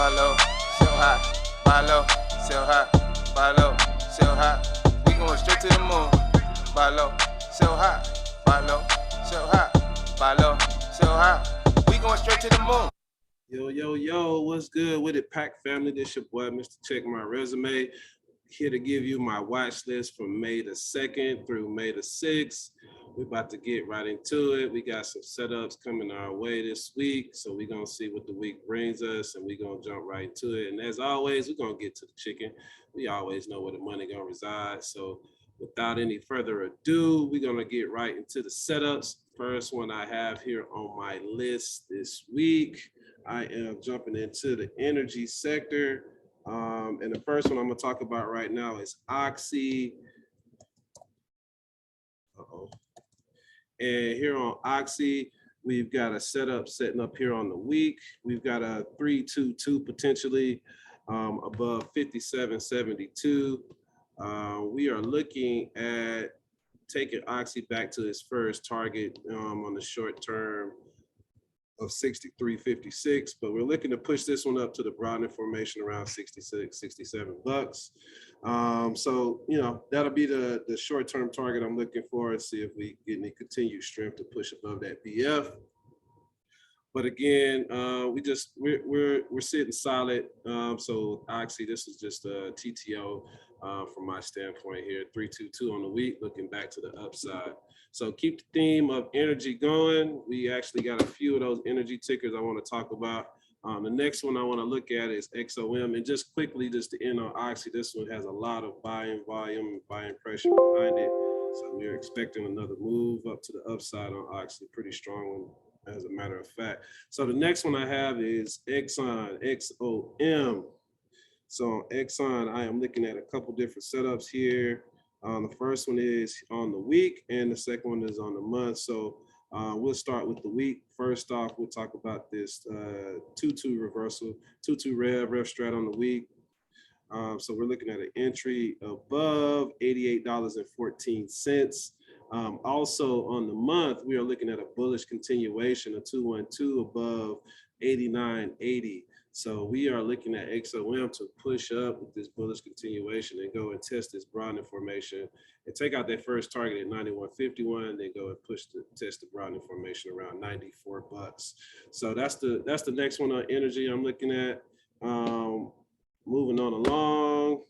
buy low, sell high, buy low, sell high, buy low, sell high. We going straight to the moon. Buy low, sell high, buy low, sell high, buy low, sell high. We going straight to the moon. Yo, what's good with it, Pack family? This your boy, MrCheckMyResume, here to give you my watch list from May the 2nd through May the 6th. We're about to get right into it. We got some setups coming our way this week, so we're going to see what the week brings us, and we're going to jump right into it. And as always, we're going to get to the chicken. We always know where the money going to reside, so without any further ado, we're going to get right into the setups. First one I have here on my list this week, I am jumping into the energy sector. And the first one I'm going to talk about right now is Oxy. And here on Oxy, we've got a setup setting up here on the week. We've got a 322 potentially above 57.72. We are looking at taking Oxy back to its first target on the short term of 63.56, but we're looking to push this one up to the Broadening formation around 66, 67 bucks. So, you know, that'll be the short-term target I'm looking for, and see if we get any continued strength to push above that BF. But again, we're sitting solid. So Oxy, this is just a TTO from my standpoint here. 322 on the week, looking back to the upside. So keep the theme of energy going. We actually got a few of those energy tickers I want to talk about. The next one I want to look at is XOM. And just quickly, just to end on Oxy, this one has a lot of buying volume and buying pressure behind it. So we're expecting another move up to the upside on Oxy, pretty strong one, as a matter of fact. So the next one I have is Exxon, XOM. So on Exxon, I am looking at a couple different setups here. The first one is on the week, and the second one is on the month. So we'll start with the week. First off, we'll talk about this 2-2 reversal, 2-2 rev strat on the week. So we're looking at an entry above $88.14. Also on the month, we are looking at a bullish continuation of 212 above 89.80. So we are looking at XOM to push up with this bullish continuation and go and test this broadening formation and take out that first target at 91.51, then go and test the broadening formation around 94 bucks. So that's the next one on energy I'm looking at. Moving on along.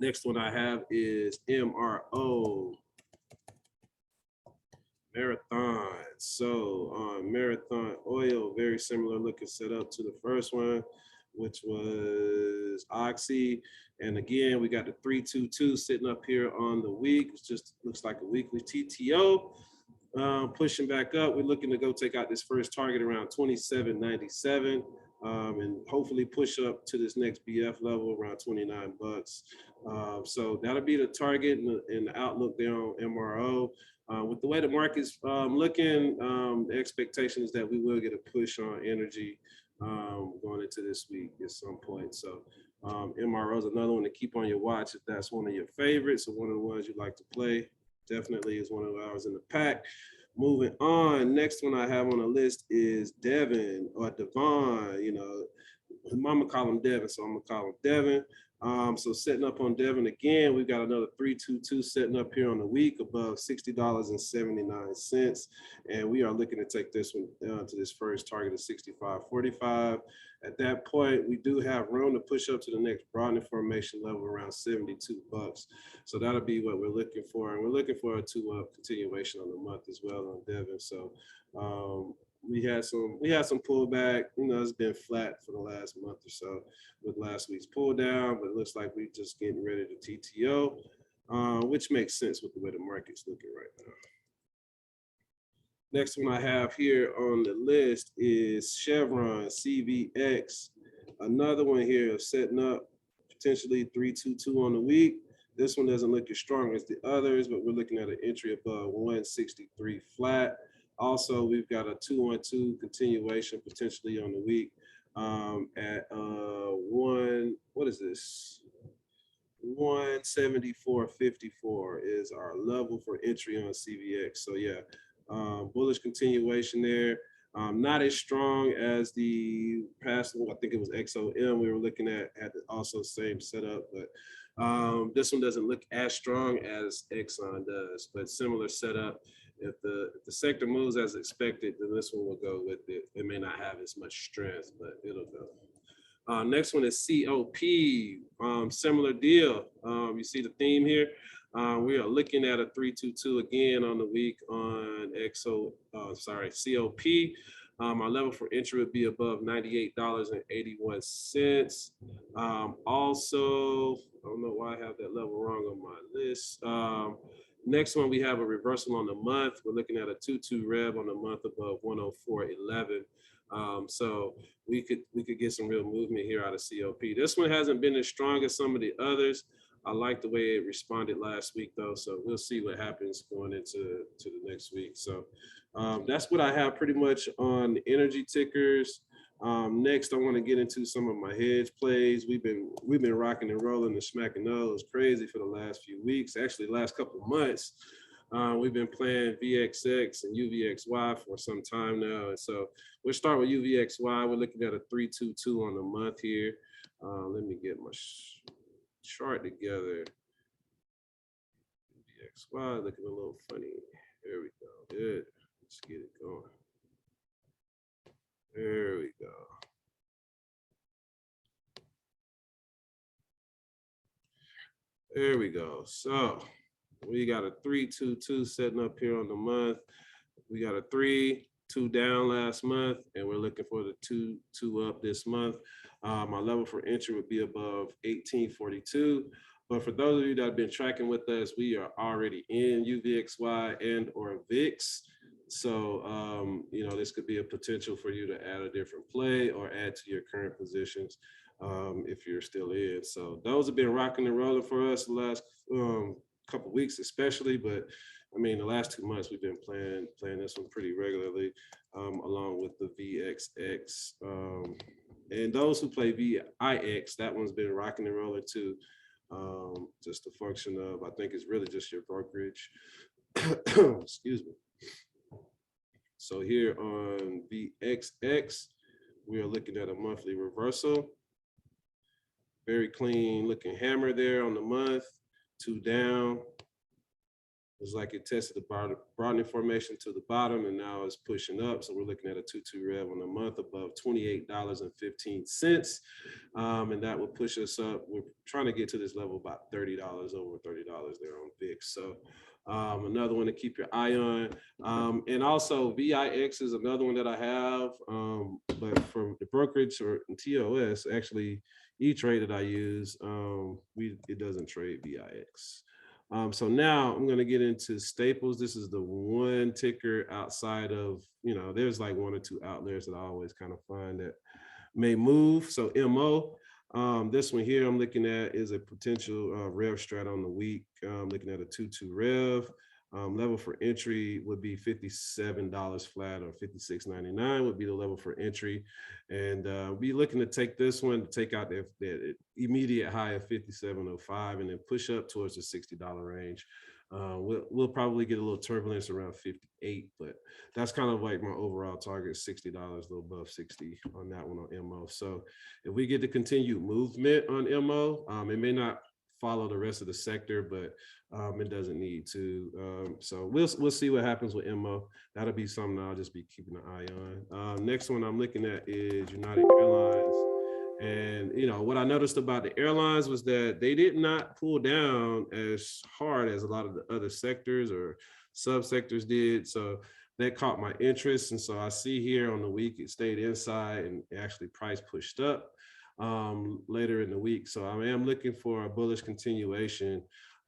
Next one I have is MRO. Marathon. So on Marathon Oil, very similar looking setup to the first one, which was Oxy. And again, we got the 322 sitting up here on the week. It just looks like a weekly TTO. Pushing back up, we're looking to go take out this first target around 27.97. And hopefully push up to this next BF level around 29 bucks. So that'll be the target and the outlook there on MRO. With the way the market's looking, the expectation is that we will get a push on energy going into this week at some point. So MRO is another one to keep on your watch if that's one of your favorites or one of the ones you like to play. Definitely is one of ours in the pack. Moving on, next one I have on the list is Devon or Devon. You know, mama call him Devon, so I'm gonna call him Devon. So setting up on Devon again, we've got another 322 setting up here on the week above $60.79, and we are looking to take this one to this first target of 65.45. At that point, we do have room to push up to the next broadening formation level around 72 bucks. So that'll be what we're looking for, and we're looking for a 2-up continuation on the month as well on Devon. So we had some pullback. You know, it's been flat for the last month or so with last week's pull down, but it looks like we're just getting ready to TTO, which makes sense with the way the market's looking right now. Next one I have here on the list is Chevron, CVX. Another one here of setting up potentially 322 on the week. This one doesn't look as strong as the others, but we're looking at an entry above 163 flat. Also, we've got a 212 continuation potentially on the week at 174.54 is our level for entry on CVX. So yeah, bullish continuation there. Not as strong as the past one. I think it was XOM we were looking at, had also same setup, but this one doesn't look as strong as Exxon does, but similar setup. If the sector moves as expected, then this one will go with it. It may not have as much strength, but it'll go. Next one is COP, similar deal. You see the theme here. We are looking at a 322 again on the week on COP. Our level for entry would be above $98.81. Also, I don't know why I have that level wrong on my list. Next one, we have a reversal on the month. We're looking at a 2-2 rev on the month above 104.11. So we could get some real movement here out of COP. This one hasn't been as strong as some of the others. I like the way it responded last week though. So we'll see what happens going into the next week. So that's what I have pretty much on the energy tickers. Next, I want to get into some of my hedge plays. We've been rocking and rolling and smacking those crazy for the last few weeks. Actually, last couple of months. We've been playing VXX and UVXY for some time now. And so we'll start with UVXY. We're looking at a 322 on the month here. Let me get my chart together. UVXY looking a little funny. There we go. Good. Let's get it going. There we go. There we go. So we got a 322 setting up here on the month. We got a 3-2 down last month, and we're looking for the 2-2 up this month. My level for entry would be above 1842. But for those of you that have been tracking with us, we are already in UVXY and or VIX. So, you know, this could be a potential for you to add a different play or add to your current positions if you're still in. So those have been rocking and rolling for us the last couple of weeks, especially. But I mean, the last 2 months we've been playing this one pretty regularly, along with the VXX. And those who play VIX, that one's been rocking and rolling too. Just a function of, I think it's really just your brokerage. Excuse me. So here on VXX, we are looking at a monthly reversal. Very clean looking hammer there on the month, 2 down. It's like it tested the broadening formation to the bottom and now it's pushing up. So we're looking at a 2-2 rev on the month above $28.15. And that will push us up. We're trying to get to this level about $30, over $30 there on VIX. So another one to keep your eye on. And also VIX is another one that I have, but for the brokerage or TOS, actually E-Trade that I use, it doesn't trade VIX. So now I'm going to get into staples. This is the one ticker outside of, you know, there's like 1 or 2 outliers that I always kind of find that may move. So MO, this one here I'm looking at is a potential rev strat on the week. I'm looking at a 2-2 rev. Level for entry would be $57 flat, or $56.99 would be the level for entry. And be looking to take this one to take out the immediate high of $57.05 and then push up towards the $60 range. We'll probably get a little turbulence around 58, but that's kind of like my overall target, $60, a little above 60 on that one on MO. So if we get to continue movement on MO, it may not follow the rest of the sector, but it doesn't need to. So we'll see what happens with MO. That'll be something I'll just be keeping an eye on. Next one I'm looking at is United Airlines. And you know what I noticed about the airlines was that they did not pull down as hard as a lot of the other sectors or subsectors did. So that caught my interest. And so I see here on the week it stayed inside and actually price pushed up later in the week. So I am looking for a bullish continuation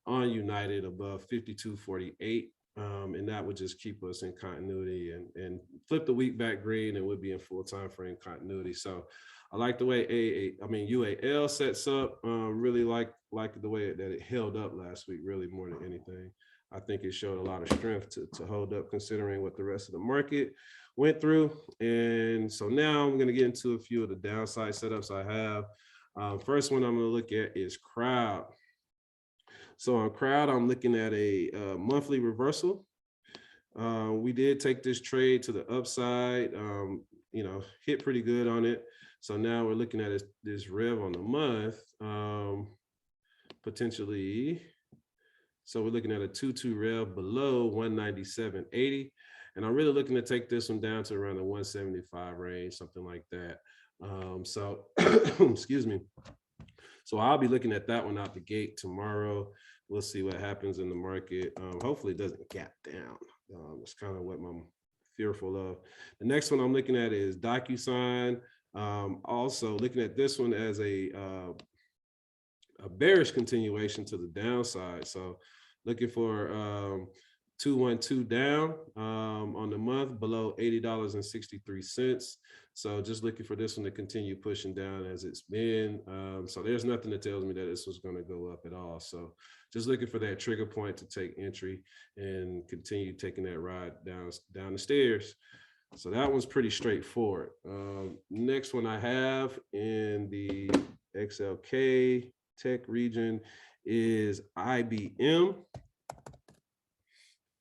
on United above 52.48. And that would just keep us in continuity and flip the week back green, and would be in full time frame continuity. So I like the way UAL sets up. Really like the way that it held up last week, really more than anything. I think it showed a lot of strength to hold up considering what the rest of the market went through. And so now I'm going to get into a few of the downside setups I have. First one I'm going to look at is Crowd. So on Crowd, I'm looking at a monthly reversal. We did take this trade to the upside, you know, hit pretty good on it. So now we're looking at this rev on the month, potentially. So we're looking at a 2-2 rev below 197.80. And I'm really looking to take this one down to around the 175 range, something like that. So, excuse me. So I'll be looking at that one out the gate tomorrow. We'll see what happens in the market. Hopefully it doesn't gap down. That's kind of what I'm fearful of. The next one I'm looking at is DOCU. Also looking at this one as a bearish continuation to the downside. So looking for 212 down on the month below $80.63. So just looking for this one to continue pushing down as it's been. So there's nothing that tells me that this was going to go up at all. So just looking for that trigger point to take entry and continue taking that ride down the stairs. So that one's pretty straightforward. Next one I have in the XLK tech region is IBM.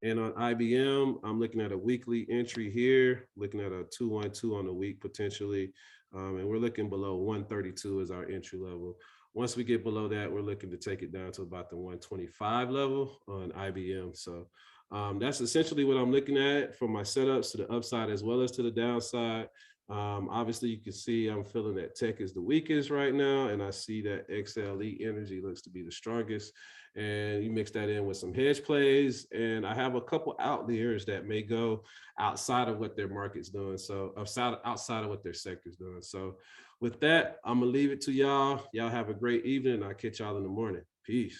And on IBM, I'm looking at a weekly entry here, looking at a 212 on the week potentially. And we're looking below 132 as our entry level. Once we get below that, we're looking to take it down to about the 125 level on IBM. So that's essentially what I'm looking at for my setups to the upside as well as to the downside. Obviously, you can see I'm feeling that tech is the weakest right now, and I see that XLE energy looks to be the strongest. And you mix that in with some hedge plays, and I have a couple outliers that may go outside of what their market's doing, so outside of what their sector's doing. So with that, I'm gonna leave it to y'all. Y'all have a great evening. I'll catch y'all in the morning. Peace.